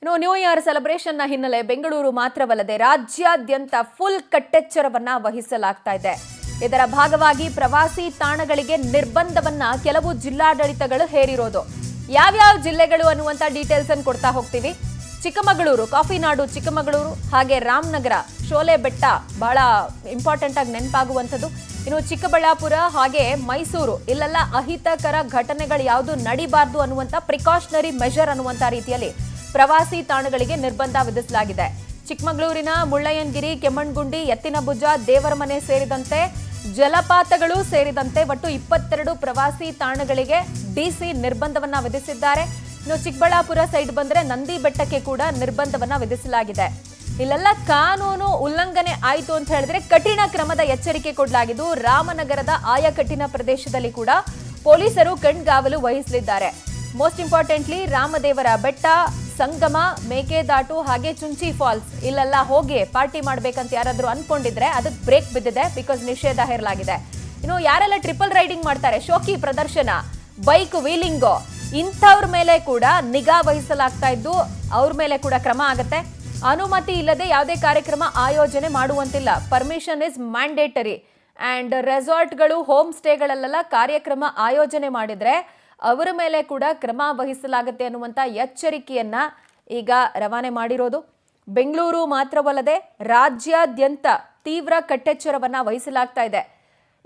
New year celebration ನ ಹಿನ್ನೆಲೆ ಬೆಂಗಳೂರು ಮಾತ್ರವಲ್ಲದೆ ರಾಜ್ಯಾದ್ಯಂತ ಫುಲ್ ಕಟ್ಟೆಚ್ಚರವನ್ನ ವಹಿಸಲಾಗ್ತಾ ಇದೆ. ಇದರ ಭಾಗವಾಗಿ ಪ್ರವಾಸಿ ತಾಣಗಳಿಗೆ ನಿರ್ಬಂಧವನ್ನ ಕೆಲವು ಜಿಲ್ಲಾಡಳಿತಗಳು ಹೇರಿರೋದು. ಯಾವ್ಯಾವ ಜಿಲ್ಲೆಗಳು ಅನ್ನುವಂತ ಡೀಟೇಲ್ಸ್ ಅನ್ನು ಕೊಡ್ತಾ ಹೋಗ್ತೀವಿ. ಚಿಕ್ಕಮಗಳೂರು, ಕಾಫಿ ನಾಡು ಚಿಕ್ಕಮಗಳೂರು, ಹಾಗೆ ರಾಮನಗರ, ಶೋಲೆ ಬೆಟ್ಟ ಬಹಳ ಇಂಪಾರ್ಟೆಂಟ್ ಆಗಿ ನೆನಪಾಗುವಂಥದ್ದು. ಇನ್ನು ಚಿಕ್ಕಬಳ್ಳಾಪುರ ಹಾಗೆ ಮೈಸೂರು, ಇಲ್ಲೆಲ್ಲ ಅಹಿತಕರ ಘಟನೆಗಳು ಯಾವುದು ನಡಿಬಾರ್ದು ಅನ್ನುವಂತ ಪ್ರಿಕಾಷನರಿ ಮೆಷರ್ ಅನ್ನುವಂತ ರೀತಿಯಲ್ಲಿ ಪ್ರವಾಸಿ ತಾಣಗಳಿಗೆ ನಿರ್ಬಂಧ ವಿಧಿಸಲಾಗಿದೆ. ಚಿಕ್ಕಮಗಳೂರಿನ ಮುಳ್ಳಯ್ಯನಗಿರಿ, ಕೆಮ್ಮಣ್ಣಗುಂಡಿ, ಎತ್ತಿನಭುಜ, ದೇವರಮನೆ ಸೇರಿದಂತೆ ಜಲಪಾತಗಳು ಸೇರಿದಂತೆ ಒಟ್ಟು 22 ಪ್ರವಾಸಿ ತಾಣಗಳಿಗೆ ಡಿಸಿ ನಿರ್ಬಂಧವನ್ನ ವಿಧಿಸಿದ್ದಾರೆ. ಇನ್ನು ಚಿಕ್ಕಬಳ್ಳಾಪುರ ಸೈಡ್ ಬಂದ್ರೆ ನಂದಿ ಬೆಟ್ಟಕ್ಕೆ ಕೂಡ ನಿರ್ಬಂಧವನ್ನ ವಿಧಿಸಲಾಗಿದೆ. ಇಲ್ಲೆಲ್ಲ ಕಾನೂನು ಉಲ್ಲಂಘನೆ ಆಯಿತು ಅಂತ ಹೇಳಿದ್ರೆ ಕಠಿಣ ಕ್ರಮದ ಎಚ್ಚರಿಕೆ ಕೊಡಲಾಗಿದ್ದು, ರಾಮನಗರದ ಆಯಕಟ್ಟಿನ ಪ್ರದೇಶದಲ್ಲಿ ಕೂಡ ಪೊಲೀಸರು ಕಣ್ಗಾವಲು ವಹಿಸಲಿದ್ದಾರೆ. ಮೋಸ್ಟ್ ಇಂಪಾರ್ಟೆಂಟ್ಲಿ ರಾಮದೇವರ ಬೆಟ್ಟ, ಸಂಗಮ, ಮೇಕೆದಾಟು ಹಾಗೆ ಚುಂಚಿ ಫಾಲ್ಸ್ ಇಲ್ಲೆಲ್ಲ ಹೋಗಿ ಪಾರ್ಟಿ ಮಾಡ್ಬೇಕಂತ ಯಾರಾದ್ರೂ ಅನ್ಕೊಂಡಿದ್ರೆ ಅದಕ್ಕೆ ಬ್ರೇಕ್ ಬಿದ್ದಿದೆ. ಬಿಕಾಸ್ ನಿಷೇಧ ಹೇರಲಾಗಿದೆ. ಇನ್ನು ಯಾರೆಲ್ಲ ಟ್ರಿಪಲ್ ರೈಡಿಂಗ್ ಮಾಡ್ತಾರೆ, ಶೋಕಿ ಪ್ರದರ್ಶನ, ಬೈಕ್ ವೀಲಿಂಗು, ಇಂಥವ್ರ ಮೇಲೆ ಕೂಡ ನಿಗಾ ವಹಿಸಲಾಗ್ತಾ ಇದ್ದು ಅವ್ರ ಮೇಲೆ ಕೂಡ ಕ್ರಮ ಆಗುತ್ತೆ. ಅನುಮತಿ ಇಲ್ಲದೆ ಯಾವುದೇ ಕಾರ್ಯಕ್ರಮ ಆಯೋಜನೆ ಮಾಡುವಂತಿಲ್ಲ. Permission is mandatory. ಅಂಡ್ ರೆಸಾರ್ಟ್ಗಳು, ಹೋಮ್ ಸ್ಟೇಗಳಲ್ಲೆಲ್ಲ ಕಾರ್ಯಕ್ರಮ ಆಯೋಜನೆ ಮಾಡಿದ್ರೆ ಅವರ ಮೇಲೆ ಕೂಡ ಕ್ರಮ ವಹಿಸಲಾಗುತ್ತೆ ಅನ್ನುವಂಥ ಎಚ್ಚರಿಕೆಯನ್ನ ಈಗ ರವಾನೆ ಮಾಡಿರೋದು. ಬೆಂಗಳೂರು ಮಾತ್ರವಲ್ಲದೆ ರಾಜ್ಯಾದ್ಯಂತ ತೀವ್ರ ಕಟ್ಟೆಚ್ಚರವನ್ನ ವಹಿಸಲಾಗ್ತಾ ಇದೆ.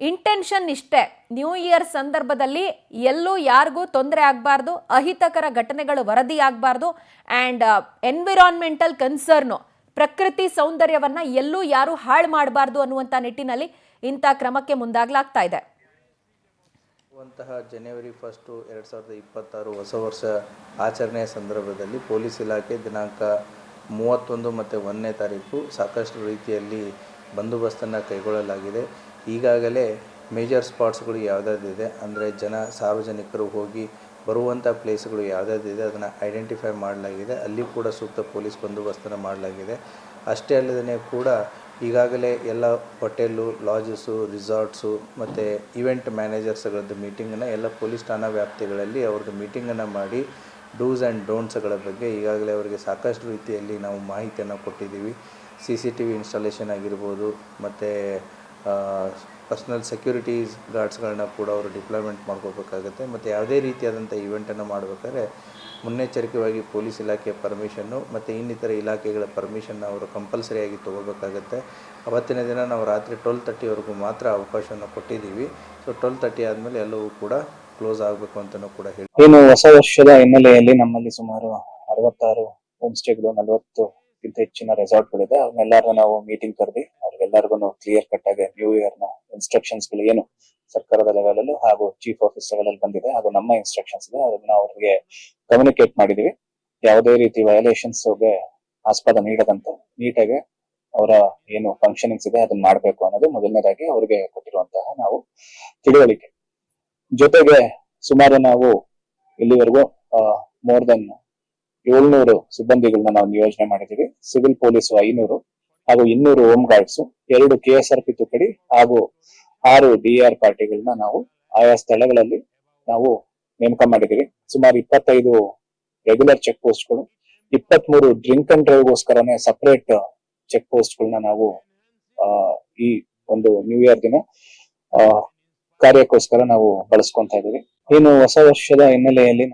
ಇಂಟೆನ್ಷನ್ ಇಷ್ಟೇ, ನ್ಯೂ ಇಯರ್ ಸಂದರ್ಭದಲ್ಲಿ ಎಲ್ಲೂ ಯಾರಿಗೂ ತೊಂದರೆ ಆಗಬಾರ್ದು, ಅಹಿತಕರ ಘಟನೆಗಳು ವರದಿ ಆಗಬಾರ್ದು, ಆ್ಯಂಡ್ ಎನ್ವಿರಾನ್ಮೆಂಟಲ್ ಕನ್ಸರ್ನು, ಪ್ರಕೃತಿ ಸೌಂದರ್ಯವನ್ನ ಎಲ್ಲೂ ಯಾರು ಹಾಳು ಮಾಡಬಾರ್ದು ಅನ್ನುವಂಥ ನಿಟ್ಟಿನಲ್ಲಿ ಇಂಥ ಕ್ರಮಕ್ಕೆ ಮುಂದಾಗಲಾಗ್ತಾ ಇದೆ. ಜನವರಿ 1, 2026 ಹೊಸ ವರ್ಷ ಆಚರಣೆಯ ಸಂದರ್ಭದಲ್ಲಿ ಪೊಲೀಸ್ ಇಲಾಖೆ ದಿನಾಂಕ 31 ಮತ್ತು 1ನೇ ತಾರೀಕು ಸಾಕಷ್ಟು ರೀತಿಯಲ್ಲಿ ಬಂದೋಬಸ್ತನ್ನು ಕೈಗೊಳ್ಳಲಾಗಿದೆ. ಈಗಾಗಲೇ ಮೇಜರ್ ಸ್ಪಾಟ್ಸ್ಗಳು ಯಾವುದಾದಿದೆ ಅಂದರೆ ಸಾರ್ವಜನಿಕರು ಹೋಗಿ ಬರುವಂಥ ಪ್ಲೇಸ್ಗಳು ಯಾವುದಾದಿದೆ ಅದನ್ನು ಐಡೆಂಟಿಫೈ ಮಾಡಲಾಗಿದೆ. ಅಲ್ಲಿ ಕೂಡ ಸೂಕ್ತ ಪೊಲೀಸ್ ಬಂದೋಬಸ್ತನ್ನು ಮಾಡಲಾಗಿದೆ. ಅಷ್ಟೇ ಅಲ್ಲದೇ ಕೂಡ ಈಗಾಗಲೇ ಎಲ್ಲ ಹೋಟೆಲು, ಲಾಜಸ್ಸು, ರಿಸಾರ್ಟ್ಸು ಮತ್ತು ಈವೆಂಟ್ ಮ್ಯಾನೇಜರ್ಸ್ಗಳದ್ದು ಮೀಟಿಂಗನ್ನು ಎಲ್ಲ ಪೊಲೀಸ್ ಠಾಣಾ ವ್ಯಾಪ್ತಿಗಳಲ್ಲಿ ಅವ್ರದ್ದು ಮೀಟಿಂಗನ್ನು ಮಾಡಿ ಡೂಸ್ ಆ್ಯಂಡ್ ಡೋಂಟ್ಸ್ಗಳ ಬಗ್ಗೆ ಈಗಾಗಲೇ ಅವರಿಗೆ ಸಾಕಷ್ಟು ರೀತಿಯಲ್ಲಿ ನಾವು ಮಾಹಿತಿಯನ್ನು ಕೊಟ್ಟಿದ್ದೀವಿ. CCTV ಇನ್ಸ್ಟಾಲೇಷನ್ ಆಗಿರ್ಬೋದು, ಮತ್ತು ಪರ್ಸ್ನಲ್ ಸೆಕ್ಯೂರಿಟೀಸ್ ಗಾರ್ಡ್ಸ್ಗಳನ್ನ ಕೂಡ ಅವರು ಡಿಪ್ಲಾಯ್ಮೆಂಟ್ ಮಾಡ್ಕೋಬೇಕಾಗುತ್ತೆ. ಮತ್ತು ಯಾವುದೇ ರೀತಿಯಾದಂಥ ಈವೆಂಟನ್ನು ಮಾಡಬೇಕಾದ್ರೆ ಮುನ್ನೆಚ್ಚರಿಕೆಯಾಗಿ ಪೊಲೀಸ್ ಇಲಾಖೆಯ ಪರ್ಮಿಷನ್ನು ಮತ್ತು ಇನ್ನಿತರ ಇಲಾಖೆಗಳ ಪರ್ಮಿಷನ್ನ ಅವರು ಕಂಪಲ್ಸರಿಯಾಗಿ ತೊಗೋಬೇಕಾಗತ್ತೆ. ಅವತ್ತಿನ ದಿನ ನಾವು ರಾತ್ರಿ 12:30ವರೆಗೂ ಮಾತ್ರ ಅವಕಾಶವನ್ನು ಕೊಟ್ಟಿದ್ದೀವಿ. ಸೊ 12:30 ಆದಮೇಲೆ ಎಲ್ಲವೂ ಕೂಡ ಕ್ಲೋಸ್ ಆಗಬೇಕು ಅಂತಲೂ ಕೂಡ ಹೇಳಿ. ಇನ್ನು ಹೊಸ ವರ್ಷದ ಹಿನ್ನೆಲೆಯಲ್ಲಿ ನಮ್ಮಲ್ಲಿ ಸುಮಾರು 66 ಹೋಮ್ ಸ್ಟೇಗಳು, 40ಕ್ಕಿಂತ ಹೆಚ್ಚಿನ ರೆಸಾರ್ಟ್ಗಳಿದೆ. ಅವನ್ನೆಲ್ಲರೂ ನಾವು ಮೀಟಿಂಗ್ ಕರೆದಿ ಅವ್ರಿಗೆಲ್ಲರಿಗೂ ಕ್ಲಿಯರ್ ಕಟ್ ಆಗಿ ನ್ಯೂ ಇಯರ್ನ ಇನ್ಸ್ಟ್ರಕ್ಷನ್ಸ್ಗಳು ಏನು ಸರ್ಕಾರದ ಲೆವೆಲಲ್ಲೂ ಹಾಗೂ ಚೀಫ್ ಆಫೀಸ್ ಲೆವೆಲಲ್ಲಿ ಬಂದಿದೆ, ಅದು ನಮ್ಮ ಇನ್ಸ್ಟ್ರಕ್ಷನ್ಸ್ ಇದೆ, ಅದನ್ನ ಅವ್ರಿಗೆ ಕಮ್ಯುನಿಕೇಟ್ ಮಾಡಿದೀವಿ. ಯಾವುದೇ ರೀತಿ ವಯೋಲೇಷನ್ಸ್ಗೆ ಆಸ್ಪದ ನೀಡದಂತೆ ನೀಟಾಗಿ ಅವರ ಏನು ಫಂಕ್ಷನಿಂಗ್ಸ್ ಇದೆ ಅದನ್ನ ಮಾಡಬೇಕು ಅನ್ನೋದು ಮೊದಲನೇದಾಗಿ ಅವ್ರಿಗೆ ಕೊಟ್ಟಿರುವಂತಹ ನಾವು ತಿಳುವಳಿಕೆ. ಜೊತೆಗೆ ಸುಮಾರು ನಾವು ಇಲ್ಲಿವರೆಗೂ ಮೋರ್ ದೆನ್ 700 ಸಿಬ್ಬಂದಿಗಳನ್ನ ನಾವು ನಿಯೋಜನೆ ಮಾಡಿದೀವಿ. ಸಿವಿಲ್ ಪೊಲೀಸ್ 500 ಹಾಗೂ 200 ಹೋಮ್ ಗಾರ್ಡ್ಸ್, 2 KSRP ತುಕಡಿ ಹಾಗೂ 6 DR ಪಾರ್ಟಿಗಳನ್ನ ನಾವು ಆಯಾ ಸ್ಥಳಗಳಲ್ಲಿ ನಾವು ನೇಮಕ ಮಾಡಿದೀವಿ. ಸುಮಾರು 25 ರೆಗ್ಯುಲರ್ ಚೆಕ್ ಪೋಸ್ಟ್ಗಳು, 23 ಡ್ರಿಂಕ್ ಅಂಡ್ ಡ್ರೈವ್ಗೋಸ್ಕರನೇ ಸಪರೇಟ್ ಚೆಕ್ ಪೋಸ್ಟ್ಗಳನ್ನ ನಾವು ಈ ಒಂದು ನ್ಯೂ ಇಯರ್ ದಿನ ಕಾರ್ಯಕ್ಕೋಸ್ಕರ ನಾವು ಬಳಸ್ಕೊಂತ ಇದೀವಿ. ಇನ್ನು ಹೊಸ ವರ್ಷದ ಹಿನ್ನೆಲೆಯಲ್ಲಿ